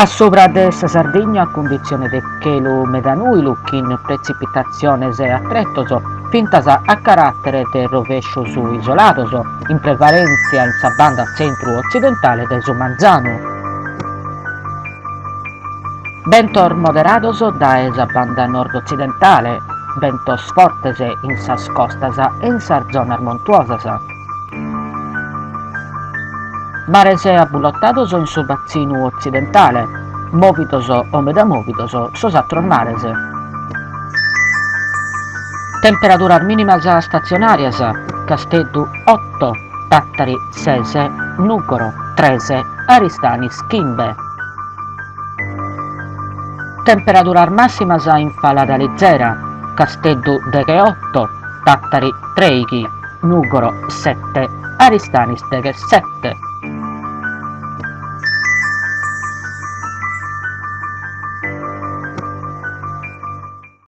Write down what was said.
A sopra de sa Sardigna, a condizione de che lo medanuilu in precipitazione se attrettoso, fintasa a carattere de rovescio su isolatoso, in prevalenza in sa banda centro-occidentale del Sumanzano. Ventor moderadoso da esa banda nord-occidentale, ventos fortese in sas costasa e in sas zonas montuosas. Mares abullottadoso in su bazzinu occidentale, movidoso o medamovidoso sos atros mares. Temperaturas mínimas stazionarias, Casteddu 8, Tattari 6, Nucoro 13, Aristanis 15. Temperaturas máximas in Falada Leggera, Casteddu deghe 8, Tattari 3, Nucoro 7, Aristanis deghe 7.